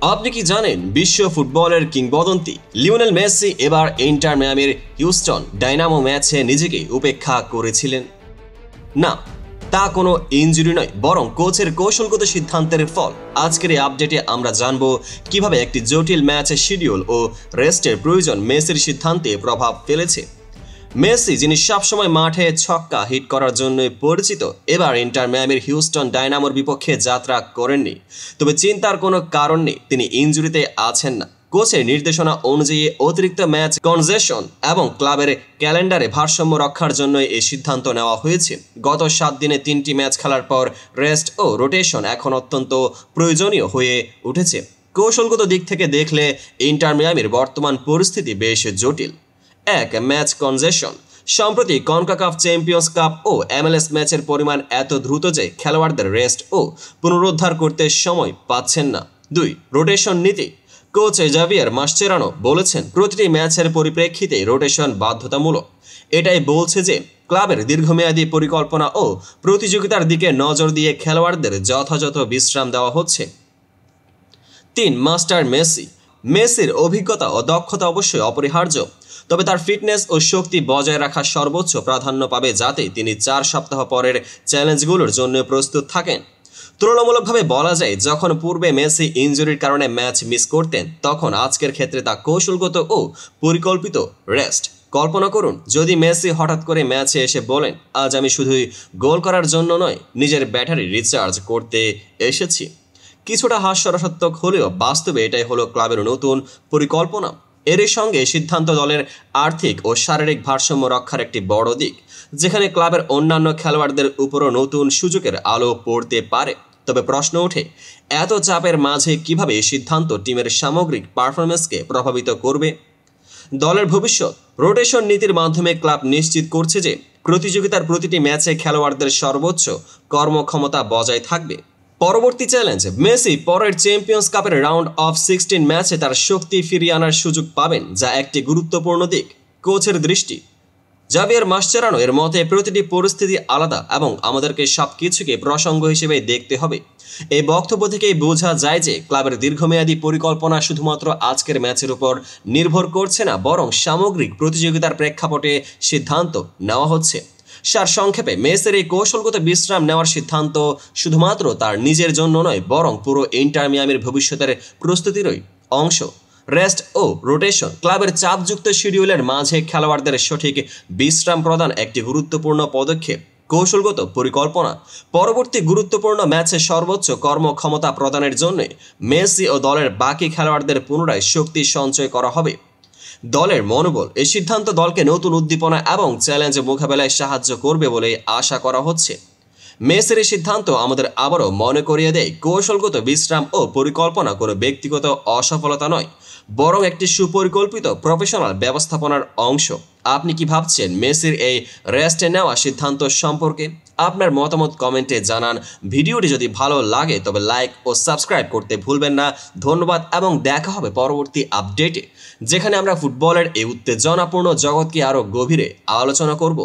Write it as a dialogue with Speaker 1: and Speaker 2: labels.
Speaker 1: আপনি কি জানেন বিশ্ব ফুটবলের কিংবদন্তি লিওনেল মেসি এবার ইন্টার মিয়ামির হিউস্টন ডায়নামো ম্যাচে নিজেকে উপেক্ষা করেছিলেন? না, তা কোনো ইনজুরি নয়, বরং কোচের কৌশলগত সিদ্ধান্তের ফল। আজকের এই আপডেটে আমরা জানব কিভাবে একটি জটিল ম্যাচের শিডিউল ও রেস্টের প্রয়োজন মেসির সিদ্ধান্তে প্রভাব ফেলেছে। মেসি, যিনি সবসময় মাঠে ছক্কা হিট করার জন্যই পরিচিত, এবার ইন্টার মিয়ামির হিউস্টন ডায়নামোর বিপক্ষে যাত্রা করেননি। তবে চিন্তার কোনো কারণ নেই, তিনি ইনজুরিতে আছেন না। কোচের নির্দেশনা অনুযায়ী অতিরিক্ত ম্যাচ কনজেশন এবং ক্লাবের ক্যালেন্ডারে ভারসাম্য রক্ষার জন্য এই সিদ্ধান্ত নেওয়া হয়েছে। গত 7 দিনে 3টি ম্যাচ খেলার পর রেস্ট ও রোটেশন এখন অত্যন্ত প্রয়োজনীয় হয়ে উঠেছে। কৌশলগত দিক থেকে দেখলে ইন্টার মিয়ামির বর্তমান পরিস্থিতি বেশ জটিল। 1. ম্যাচ কনজেশন। সম্প্রতি কনকাকাফ চ্যাম্পিয়ন্স কাপ ও MLS ম্যাচের পরিমাণ এত দ্রুত যে খেলোয়াড়দের রেস্ট ও পুনরুদ্ধার করতে সময় পাচ্ছেন না। 2. রোটেশন নীতি। কোচ জাভিয়ার মাসচেরানো বলেছেন, প্রতিটি ম্যাচের পরিপ্রেক্ষিতে রোটেশন বাধ্যতামূলক। এটাই বলছে যে ক্লাবের দীর্ঘমেয়াদী পরিকল্পনা ও প্রতিযোগিতার দিকে নজর দিয়ে খেলোয়াড়দের যথাযথ বিশ্রাম দেওয়া হচ্ছে। 3. Master Messi. মেসির অভিজ্ঞতা ও দক্ষতা অবশ্যই অপরিহার্য, তবে তার ফিটনেস ও শক্তি বজায় রাখা সর্বোচ্চ প্রাধান্য পাবে, যাতে তিনি 4 সপ্তাহ পরের চ্যালেঞ্জগুলোর জন্য প্রস্তুত থাকেন। তুলনামূলকভাবে বলা যায়, যখন পূর্বে মেসি ইনজুরির কারণে ম্যাচ মিস করতেন, তখন আজকের ক্ষেত্রে তা কৌশলগত ও পরিকল্পিত রেস্ট। কল্পনা করুন যদি মেসি হঠাৎ করে ম্যাচে এসে বলেন, আজ আমি শুধুই গোল করার জন্য নয়, নিজের ব্যাটারি রিচার্জ করতে এসেছি। কিছুটা হাস্যরসাত্মক হলেও বাস্তবে এটাই হলো ক্লাবের নতুন পরিকল্পনা। এর সঙ্গে সিদ্ধান্ত দলের আর্থিক ও শারীরিক ভারসাম্য রক্ষার একটি বড় দিক, যেখানে ক্লাবের অন্যান্য খেলোয়াড়দের উপরও নতুন সুযোগের আলো পড়তে পারে। তবে প্রশ্ন ওঠে, এত চাপের মাঝে কিভাবে এই সিদ্ধান্ত টিমের সামগ্রিক পারফরম্যান্সকে প্রভাবিত করবে? দলের ভবিষ্যৎ। রোটেশন নীতির মাধ্যমে ক্লাব নিশ্চিত করছে যে প্রতিযোগিতার প্রতিটি ম্যাচে খেলোয়াড়দের সর্বোচ্চ কর্মক্ষমতা বজায় থাকবে। পরবর্তী চ্যালেঞ্জ। মেসি পরের চ্যাম্পিয়ন্স কাপের রাউন্ড অফ 16 ম্যাচে তার শক্তি ফিরিয়ে আনার সুযোগ পাবেন, যা একটি গুরুত্বপূর্ণ দিক। কোচের দৃষ্টি। জাভিয়ার মাসচেরানো এর মতে, প্রতিটি পরিস্থিতি আলাদা এবং আমাদেরকে সবকিছুকে প্রসঙ্গ হিসেবে দেখতে হবে। এই বক্তব্য থেকেই বোঝা যায় যে ক্লাবের দীর্ঘমেয়াদী পরিকল্পনা শুধুমাত্র আজকের ম্যাচের উপর নির্ভর করছে না, বরং সামগ্রিক প্রতিযোগিতার প্রেক্ষাপটে সিদ্ধান্ত নেওয়া হচ্ছে। সারসংক্ষেপে, মেসির এই কৌশলগত বিশ্রাম নেওয়ার সিদ্ধান্ত শুধুমাত্র তার নিজের জন্য নয়, বরং পুরো ইন্টার মিয়ামির ভবিষ্যতের প্রস্তুতিরই অংশ। রেস্ট ও রোটেশন। ক্লাবের চাপযুক্ত শিডিউলের মাঝে খেলোয়াড়দের সঠিক বিশ্রাম প্রদান একটি গুরুত্বপূর্ণ পদক্ষেপ। কৌশলগত পরিকল্পনা। পরবর্তী গুরুত্বপূর্ণ ম্যাচে সর্বোচ্চ কর্মক্ষমতা প্রদানের জন্য মেসি ও দলের বাকি খেলোয়াড়দের পুনরায় শক্তি সঞ্চয় করা হবে। দলের মনোবল। এই সিদ্ধান্ত দলকে নতুন উদ্দীপনা এবং চ্যালেঞ্জ মোকাবেলায় সাহায্য করবে বলে আশা করা হচ্ছে। মেসির এই সিদ্ধান্ত আমাদের আবারও মনে করিয়ে দেয়, কৌশলগত বিশ্রাম ও পরিকল্পনা কোনো ব্যক্তিগত অসফলতা নয়, বরং একটি সুপরিকল্পিত প্রফেশনাল ব্যবস্থাপনার অংশ। আপনি কি ভাবছেন মেসির এই রেস্টে নেওয়া সিদ্ধান্ত সম্পর্কে? আপনার মতামত কমেন্টে জানান। ভিডিওটি যদি ভালো লাগে তবে লাইক ও সাবস্ক্রাইব করতে ভুলবেন না। ধন্যবাদ এবং দেখা হবে পরবর্তী আপডেটে, যেখানে আমরা ফুটবলের এই উত্তেজনাপূর্ণ জগৎকে আরও গভীরে আলোচনা করব।